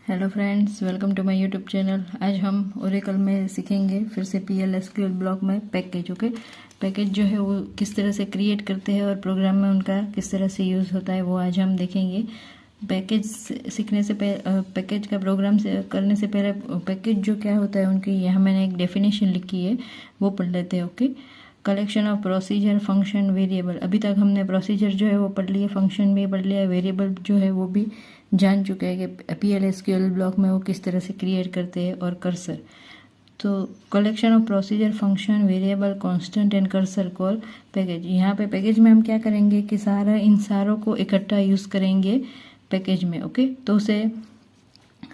Hello friends, welcome to my YouTube channel. आज हम Oracle में सीखेंगे फिर से PL/SQL ब्लॉक में पैकेज। ओके, पैकेज जो है वो किस तरह से क्रिएट करते हैं और प्रोग्राम में उनका किस तरह से यूज़ होता है वो आज हम देखेंगे। पैकेज सीखने से पहले, पैकेज का प्रोग्राम से करने से पहले पैकेज जो क्या होता है उनकी यहाँ मैंने एक डेफिनेशन लिखी है, वो पढ़ लेते हैं। Okay, collection of procedure, function, variable. अभी तक हमने प्रोसीजर जो है वो पढ़ लिया, फंक्शन भी पढ़ लिया, वेरिएबल जो है वो भी जान चुके हैं कि PL/SQL ब्लॉक में वो किस तरह से क्रिएट करते हैं। और कर्सर, तो collection of procedure, function, variable, constant and cursor call package. यहाँ पे पैकेज में हम क्या करेंगे कि इन सारों को इकट्ठा यूज़ करेंगे पैकेज में। ओके, तो उसे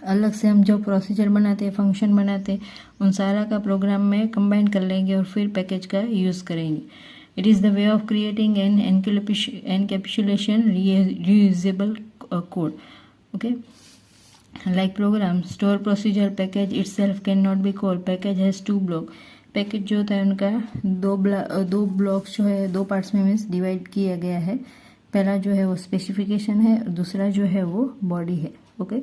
अलग से हम जो प्रोसीजर बनाते हैं, फंक्शन बनाते हैं, उन सारा का प्रोग्राम में कंबाइन कर लेंगे और फिर पैकेज का यूज़ करेंगे। It is the way of creating an encapsulation reusable code. Okay, like program store procedure package itself cannot be called. Package has two block. Package जो होता है उनका दो ब्लॉक्स जो है, दो पार्ट्स में मीन्स डिवाइड किया गया है। पहला जो है वो स्पेसिफिकेशन है और दूसरा जो है वो बॉडी है। ओके,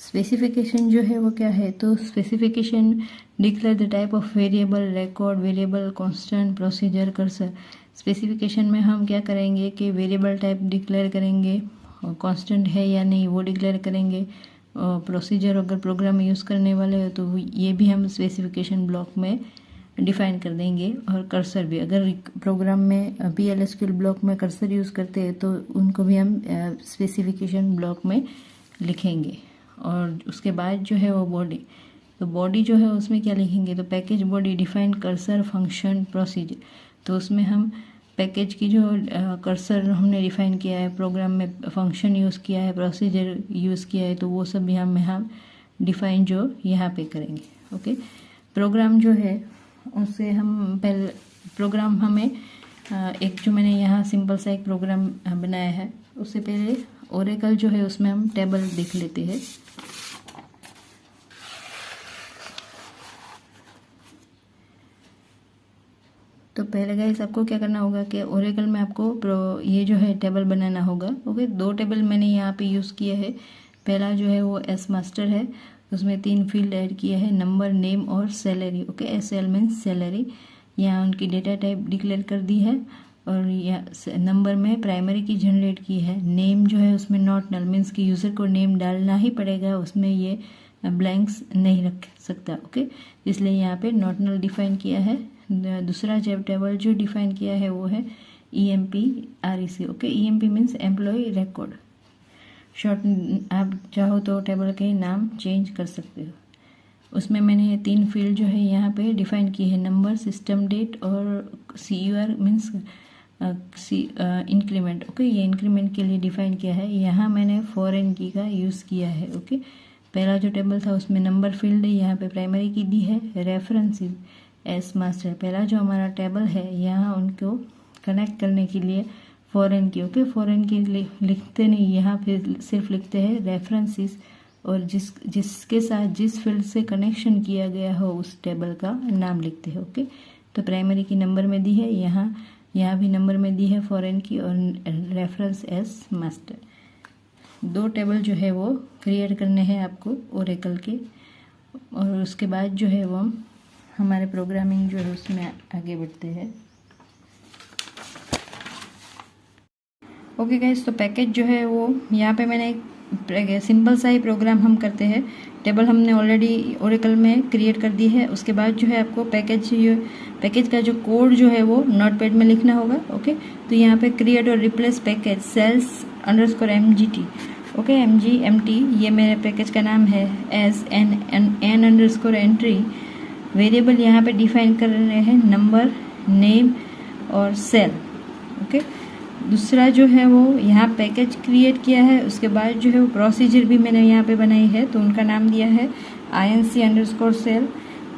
स्पेसिफिकेशन जो है वो क्या है, तो specification declare the type of variable, record, variable, constant, procedure, cursor. Specification में हम क्या करेंगे कि वेरिएबल टाइप डिक्लेयर करेंगे, कांस्टेंट है या नहीं वो डिक्लेयर करेंगे, प्रोसीजर अगर प्रोग्राम में यूज़ करने वाले हो तो ये भी हम स्पेसिफिकेशन ब्लॉक में डिफाइन कर देंगे। और कर्सर भी, अगर प्रोग्राम में PL/SQL ब्लॉक में कर्सर यूज़ करते हैं तो उनको भी हम स्पेसिफिकेशन ब्लॉक में लिखेंगे। और उसके बाद जो है वो बॉडी, तो बॉडी जो है उसमें क्या लिखेंगे, तो package body define cursor, function, procedure. तो उसमें हम पैकेज की जो कर्सर हमने डिफाइन किया है, प्रोग्राम में फंक्शन यूज़ किया है, प्रोसीजर यूज़ किया है, तो वो सब भी हम डिफाइन जो यहाँ पे करेंगे। ओके, प्रोग्राम जो है उससे हम पहले प्रोग्राम हमें एक जो मैंने यहाँ सिंपल सा एक प्रोग्राम बनाया है, उससे पहले ओरेकल जो है उसमें हम टेबल देख लेते हैं। तो पहले गाइस आपको क्या करना होगा कि ओरेकल में आपको ये जो है टेबल बनाना होगा। ओके, दो टेबल मैंने यहाँ पे यूज़ किया है। पहला जो है वो एस मास्टर है, उसमें 3 फील्ड ऐड किया है, नंबर, नेम और salary. Okay, SL means salary. यहाँ उनकी डेटा टाइप डिक्लेयर कर दी है और यह नंबर में प्राइमरी की जनरेट की है। नेम जो है उसमें नॉट नल मीन्स कि यूज़र को नेम डालना ही पड़ेगा, उसमें ये ब्लैंक्स नहीं रख सकता। ओके, इसलिए यहाँ पे नॉट नल डिफाइन किया है। दूसरा जब टेबल जो डिफाइन किया है वो है EMP/REC। Okay, EMP means employ record short. आप चाहो तो टेबल के नाम चेंज कर सकते हो। उसमें मैंने 3 फील्ड जो है यहाँ पे डिफाइन की है, नंबर, सिस्टम डेट और CUR मीन्स इंक्रीमेंट। ओके, ये इंक्रीमेंट के लिए डिफाइन किया है। यहाँ मैंने फॉरेन की का यूज़ किया है। ओके, पहला जो टेबल था उसमें नंबर फील्ड है, यहाँ पे प्राइमरी की दी है, रेफरेंसेस एस मास्टर। पहला जो हमारा टेबल है यहाँ उनको कनेक्ट करने के लिए फॉरेन की। ओके, फॉरेन की लिखते नहीं, यहाँ पे सिर्फ लिखते हैं रेफरेंसेस और जिसके साथ जिस फील्ड से कनेक्शन किया गया हो उस टेबल का नाम लिखते हैं। ओके, तो प्राइमरी की नंबर में दी है, यहाँ भी नंबर में दी है फॉरेन की और रेफरेंस एस मास्टर। 2 टेबल जो है वो क्रिएट करने हैं आपको ओरेकल के। और उसके बाद जो है वो हमारे प्रोग्रामिंग जो है उसमें आगे बढ़ते हैं। ओके गाइस, तो पैकेज जो है वो यहाँ पे मैंने एक सिंपल सा ही प्रोग्राम हम करते हैं। टेबल हमने ऑलरेडी ओरेकल में क्रिएट कर दी है। उसके बाद जो है आपको पैकेज का जो कोड जो है वो नोटपैड में लिखना होगा। ओके, तो यहाँ पे क्रिएट और replace package cells_mgt। Okay, MT ये मेरे पैकेज का नाम है, एज n_entry। वेरिएबल यहाँ पे डिफाइन कर रहे हैं, नंबर, नेम और सेल। ओके, दूसरा जो है वो यहाँ पैकेज क्रिएट किया है। उसके बाद जो है वो प्रोसीजर भी मैंने यहाँ पे बनाई है, तो उनका नाम दिया है INC_cell,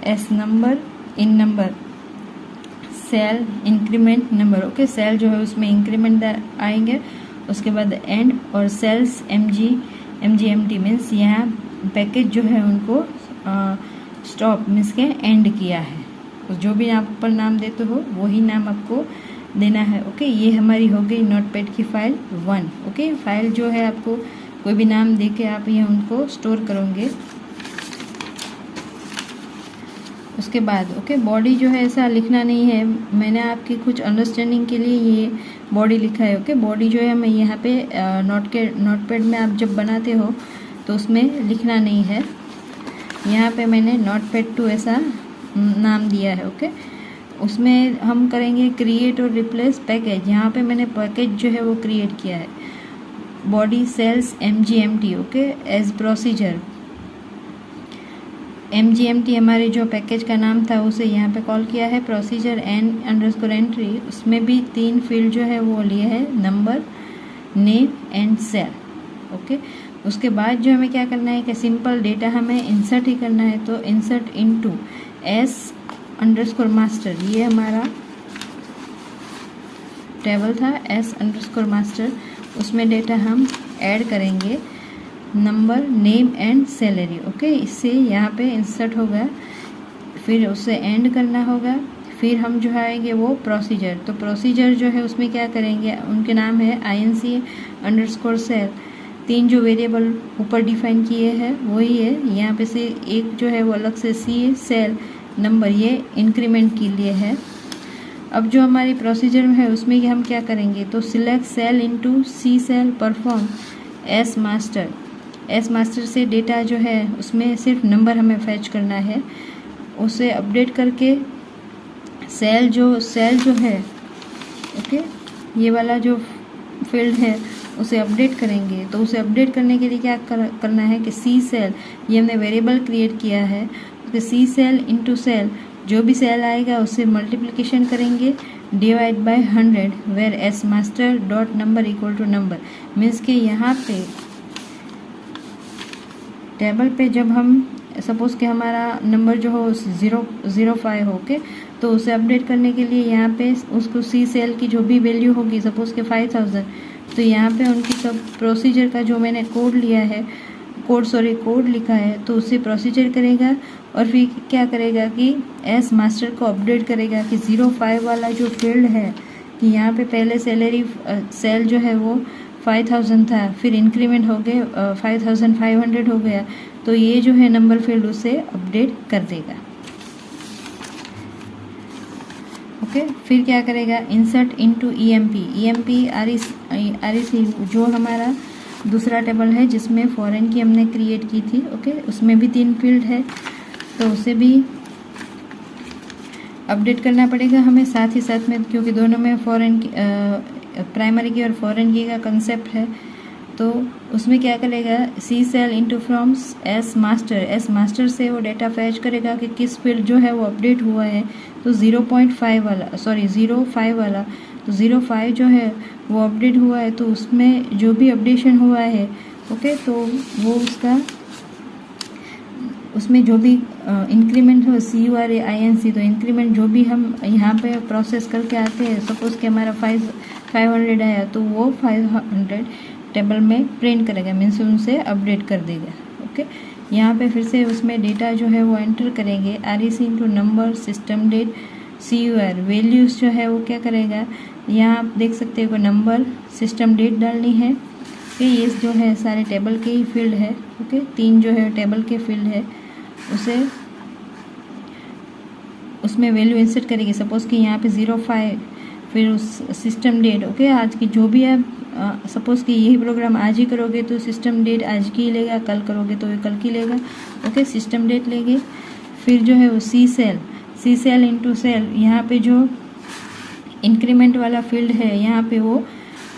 S number, in number, cell, increment number. Okay, cell जो है उसमें इंक्रीमेंट आएंगे। उसके बाद एंड और सेल्स MT मीन्स यहाँ पैकेज जो है उनको स्टॉप मीन्स के एंड किया है। जो भी आप पर नाम देते हो वही नाम आपको देना है। ओके, ये हमारी हो गई नोटपैड की फाइल 1। ओके, फाइल जो है आपको कोई भी नाम दे के आप ये उनको स्टोर करोगे। उसके बाद ओके बॉडी जो है ऐसा लिखना नहीं है, मैंने आपकी कुछ अंडरस्टैंडिंग के लिए ये बॉडी लिखा है। ओके बॉडी जो है मैं यहाँ पे नोटपैड में आप जब बनाते हो तो उसमें लिखना नहीं है, यहाँ पे मैंने नोटपैड 2 ऐसा नाम दिया है। ओके उसमें हम करेंगे क्रिएट और रिप्लेस पैकेज। यहाँ पे मैंने पैकेज जो है वो क्रिएट किया है, body sales mgmt। Okay as procedure mgmt हमारे जो पैकेज का नाम था उसे यहाँ पे कॉल किया है। प्रोसीजर n_entry, उसमें भी 3 फील्ड जो है वो लिए है, number, name and cell. Okay उसके बाद जो हमें क्या करना है कि सिंपल डेटा हमें इंसर्ट ही करना है, तो इंसर्ट इनटू s_master, ये हमारा टेबल था s_master, उसमें डेटा हम ऐड करेंगे, number, name and salary. Okay इससे यहाँ पे इंसर्ट होगा, फिर उसे एंड करना होगा। फिर हम जो आएंगे वो प्रोसीजर, तो प्रोसीजर जो है उसमें क्या करेंगे, उनके नाम है inc_cell। 3 जो वेरिएबल ऊपर डिफाइन किए हैं वही है, यहाँ पे से एक जो है वो अलग से सी सेल नंबर, ये इंक्रीमेंट के लिए है। अब जो हमारी प्रोसीजर है उसमें हम क्या करेंगे, तो सिलेक्ट सेल इनटू सी सेल, परफॉर्म एस मास्टर से डेटा जो है उसमें सिर्फ नंबर हमें फैच करना है, उसे अपडेट करके सेल जो है ओके ये वाला जो फील्ड है उसे अपडेट करेंगे। तो उसे अपडेट करने के लिए क्या करना है कि सी सेल, ये हमने वेरिएबल क्रिएट किया है, तो सी सेल इनटू सेल, जो भी सेल आएगा उससे मल्टीप्लिकेशन करेंगे, divide by 100, where S master dot number equal to number. Means के यहाँ पे टेबल पे जब हम सपोज़ कि हमारा नंबर जो हो 005 हो के, तो उसे अपडेट करने के लिए यहाँ पे उसको सी सेल की जो भी वैल्यू होगी, सपोज़ के 5000, तो यहाँ पे उनकी सब प्रोसीजर का जो मैंने कोड लिया है, कोड लिखा है, तो उससे प्रोसीजर करेगा और फिर क्या करेगा कि एस मास्टर को अपडेट करेगा कि 05 वाला जो फील्ड है कि यहाँ पे पहले सैलरी सेल जो है वो 5000 था, फिर इंक्रीमेंट हो गए 5500 हो गया, तो ये जो है नंबर फील्ड उसे अपडेट कर देगा। ओके फिर क्या करेगा, इंसर्ट इनटू EMP REC जो हमारा दूसरा टेबल है जिसमें फॉरेन की हमने क्रिएट की थी। ओके उसमें भी 3 फील्ड है, तो उसे भी अपडेट करना पड़ेगा हमें साथ ही साथ में, क्योंकि दोनों में फॉरेन की प्राइमरी की और फॉरेन की का कंसेप्ट है। तो उसमें क्या करेगा, C cell into from S master से वो डेटा फैच करेगा कि किस फील्ड जो है वो अपडेट हुआ है, तो 05 वाला, तो 05 जो है वो अपडेट हुआ है, तो उसमें जो भी अपडेशन हुआ है ओके तो वो उसमें जो भी इंक्रीमेंट हो CURAINC, तो इंक्रीमेंट जो भी हम यहाँ पे प्रोसेस करके आते हैं, सपोज़ कि हमारा 500 आया, तो वो 500 टेबल में प्रिंट करेगा, मीन्स उनसे अपडेट कर देगा। ओके यहाँ पे फिर से उसमें डेटा जो है वो एंटर करेंगे, REC into number, system date, CUR values जो है वो क्या करेगा, यहाँ आप देख सकते हो नंबर, सिस्टम डेट डालनी है। फिर ये जो है सारे टेबल के ही फील्ड है। ओके 3 जो है टेबल के फील्ड है, उसे उसमें वैल्यू इंसर्ट करेगी, सपोज़ कि यहाँ पे 05, फिर उस सिस्टम डेट ओके आज की जो भी आप सपोज़ कि यही प्रोग्राम आज ही करोगे तो सिस्टम डेट आज की लेगा, कल करोगे तो कल की लेगा। ओके सिस्टम डेट लेंगे, फिर जो है वो सी सेल इनटू सेल, यहाँ पे जो इंक्रीमेंट वाला फील्ड है यहाँ पे वो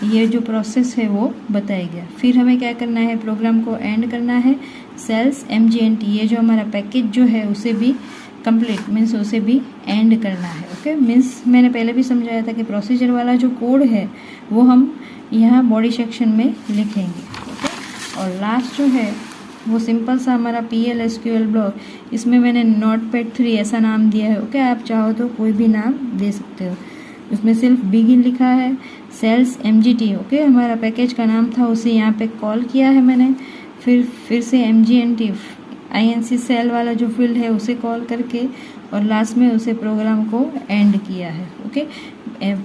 ये जो प्रोसेस है वो बताएगा। फिर हमें क्या करना है, प्रोग्राम को एंड करना है, सेल्स mgnt ये जो हमारा पैकेज जो है उसे भी कंप्लीट मीन्स उसे भी एंड करना है। ओके मीन्स मैंने पहले भी समझाया था कि प्रोसीजर वाला जो कोड है वो हम यहाँ बॉडी सेक्शन में लिखेंगे। ओके और लास्ट जो है वो सिंपल सा हमारा PL SQL ब्लॉक, इसमें मैंने नोटपैड 3 ऐसा नाम दिया है। ओके आप चाहो तो कोई भी नाम दे सकते हो, उसमें सिर्फ बिगिन लिखा है, सेल्स mgt ओके हमारा पैकेज का नाम था उसे यहाँ पे कॉल किया है मैंने, फिर से mgnt INC सेल वाला जो फील्ड है उसे कॉल करके और लास्ट में उसे प्रोग्राम को एंड किया है। ओके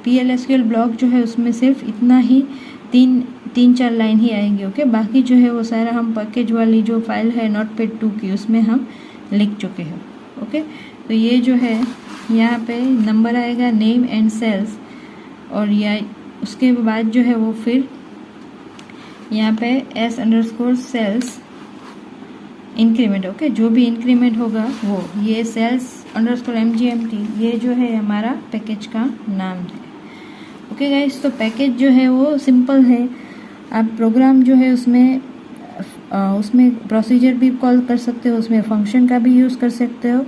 PL SQL ब्लॉक जो है उसमें सिर्फ इतना ही 3-4 लाइन ही आएंगी। ओके, बाकी जो है वो सारा हम पैकेज वाली जो फाइल है नोटपैड 2 की उसमें हम लिख चुके हैं। ओके, तो ये जो है यहाँ पे नंबर आएगा नेम एंड सेल्स, और या उसके बाद जो है वो फिर यहाँ पे s_cells इंक्रीमेंट। ओके, जो भी इंक्रीमेंट होगा वो ये cells_mgmt ये जो है हमारा पैकेज का नाम है। ओके गाइस, तो पैकेज जो है वो सिंपल है। आप प्रोग्राम जो है उसमें प्रोसीजर भी कॉल कर सकते हो, उसमें फंक्शन का भी यूज़ कर सकते हो।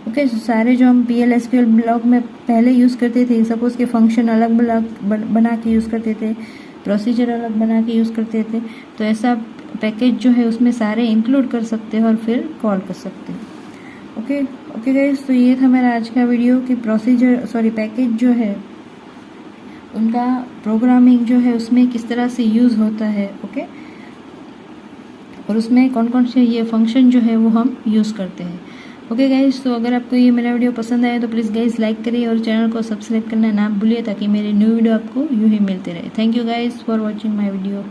ओके, सारे जो हम PL/SQL ब्लॉक में पहले यूज़ करते थे, सपोज़ के फंक्शन अलग बना के यूज़ करते थे, प्रोसीजर अलग बना के यूज़ करते थे, तो ऐसा पैकेज जो है उसमें सारे इंक्लूड कर सकते हो और फिर कॉल कर सकते हो। ओके गाइस, तो ये था मेरा आज का वीडियो कि पैकेज जो है उनका प्रोग्रामिंग जो है उसमें किस तरह से यूज़ होता है। ओके, और उसमें कौन कौन से ये फंक्शन जो है वो हम यूज़ करते हैं। ओके गाइस, तो अगर आपको ये मेरा वीडियो पसंद आए तो प्लीज़ गाइस लाइक करिए और चैनल को सब्सक्राइब करना ना भूलिए, ताकि मेरे न्यू वीडियो आपको यूँ ही मिलते रहे। Thank you guys for watching my video.